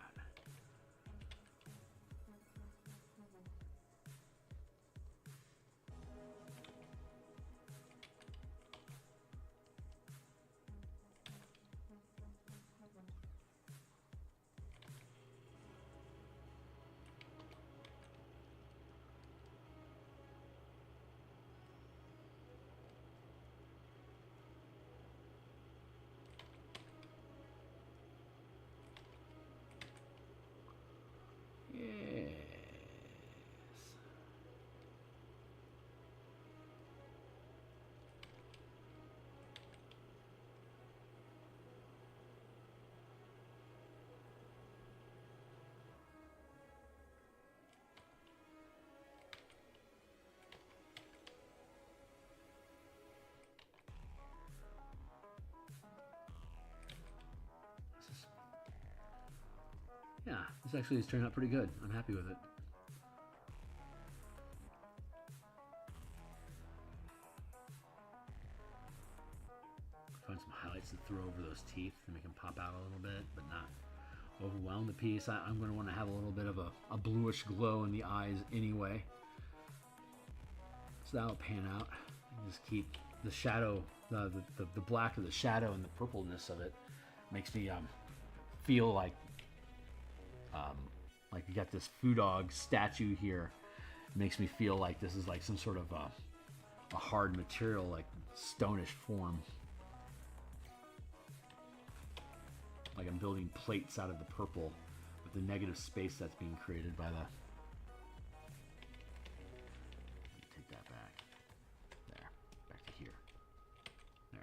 This actually has turned out pretty good. I'm happy with it. Find some highlights to throw over those teeth to make them pop out a little bit, but not overwhelm the piece. I'm going to want to have a little bit of a bluish glow in the eyes anyway. So that'll pan out. Just keep the shadow, the black of the shadow and the purpleness of it makes me feel like you got this foo dog statue here. It makes me feel like this is like some sort of a hard material, like stonish form. Like I'm building plates out of the purple with the negative space that's being created by the... Take that back. There. Back to here. There.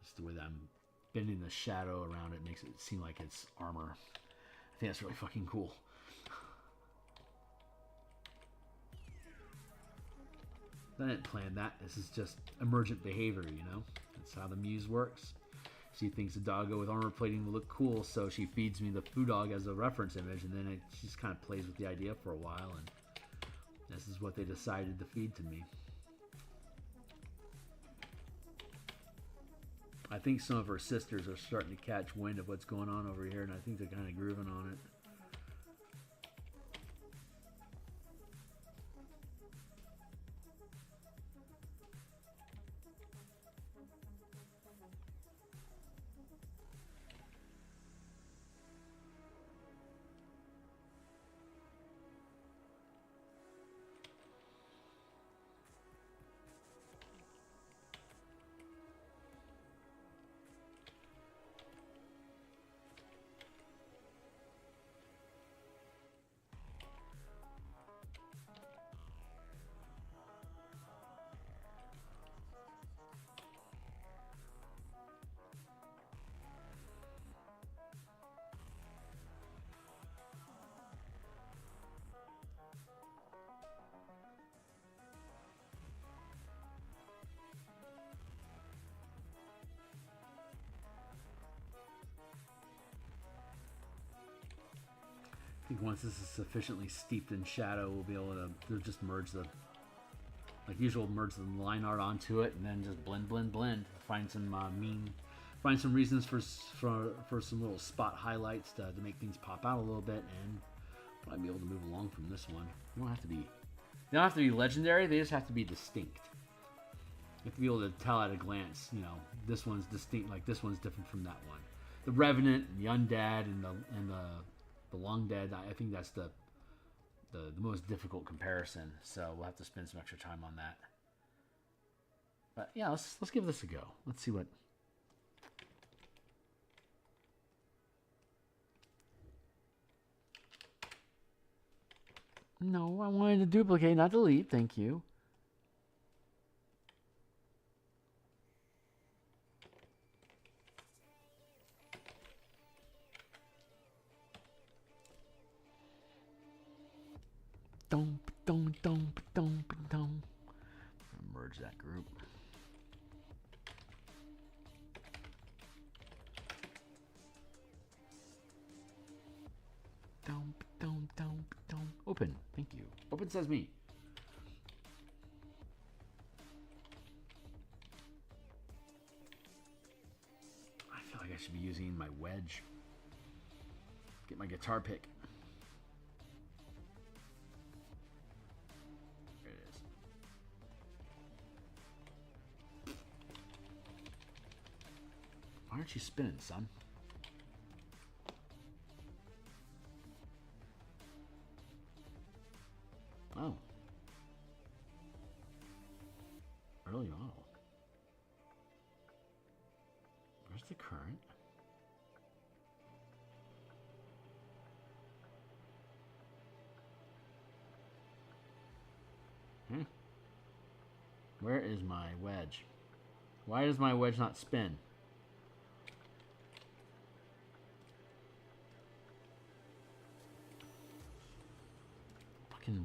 Just the way that I'm bending the shadow around it makes it seem like it's armor. I think that's really fucking cool. I didn't plan that. This is just emergent behavior, you know? That's how the muse works. She thinks a doggo with armor plating will look cool, so she feeds me the foo dog as a reference image, and then she just kind of plays with the idea for a while, and this is what they decided to feed to me. I think some of her sisters are starting to catch wind of what's going on over here, and I think they're kind of grooving on it. I think once this is sufficiently steeped in shadow, we'll be able to just merge the, like usual, merge the line art onto it, and then just blend. Find some find some reasons for some little spot highlights to make things pop out a little bit, and probably be able to move along from this one. They don't have to be legendary. They just have to be distinct. You have to be able to tell at a glance, you know, this one's distinct, like this one's different from that one. The Revenant, and the Undead, and the Long Dead, I think that's the most difficult comparison, so we'll have to spend some extra time on that. But yeah, let's give this a go. Let's see what... No, I wanted to duplicate, not delete. Thank you. Merge that group. Open. Thank you. Open says me. I feel like I should be using my wedge. Get my guitar pick. There it is. Why aren't you spinning, son? Oh. Early Warlock. Where's the current? Where is my wedge? Why does my wedge not spin?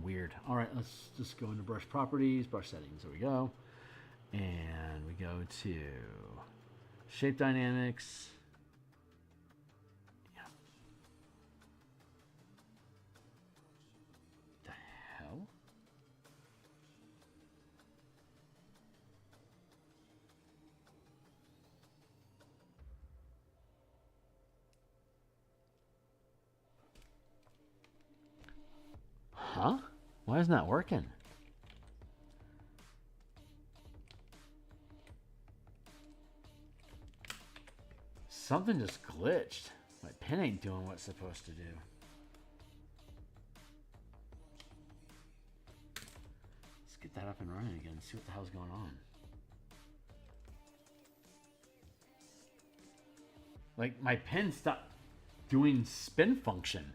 Weird. All right, let's just go into brush properties, brush settings. There we go. And we go to shape dynamics. Yeah. The hell? Huh? Why isn't that working? Something just glitched. My pen ain't doing what it's supposed to do. Let's get that up and running again. See what the hell's going on. Like, my pen stopped doing spin function.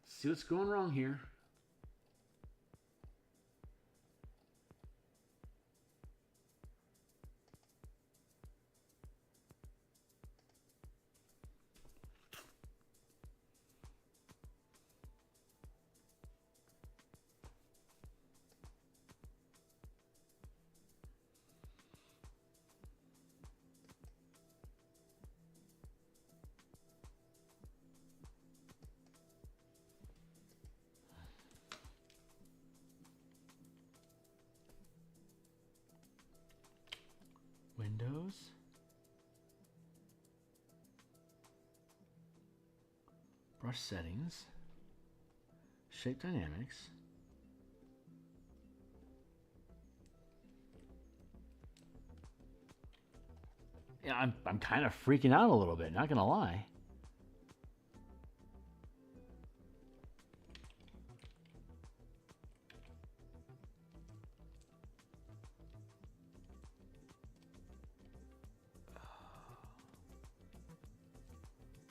See what's going wrong here. Windows. Brush settings. Shape dynamics. Yeah, I'm kind of freaking out a little bit, not gonna lie.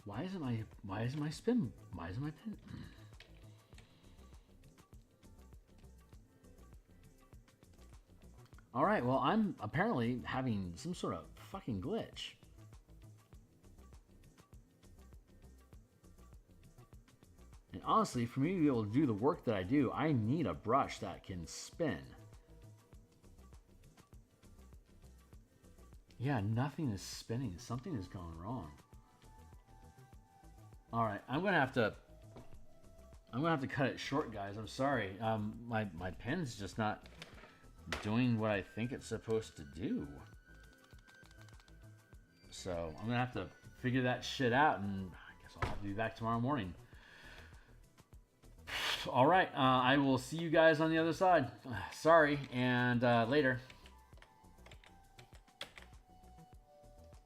Why isn't my pen? All right, well, I'm apparently having some sort of fucking glitch. And honestly, for me to be able to do the work that I do, I need a brush that can spin. Yeah, nothing is spinning. Something is going wrong. All right, I'm gonna have to cut it short, guys. I'm sorry. My pen's just not doing what I think it's supposed to do. So I'm gonna have to figure that shit out, and I guess I'll have to be back tomorrow morning. All right, I will see you guys on the other side. Sorry, and later.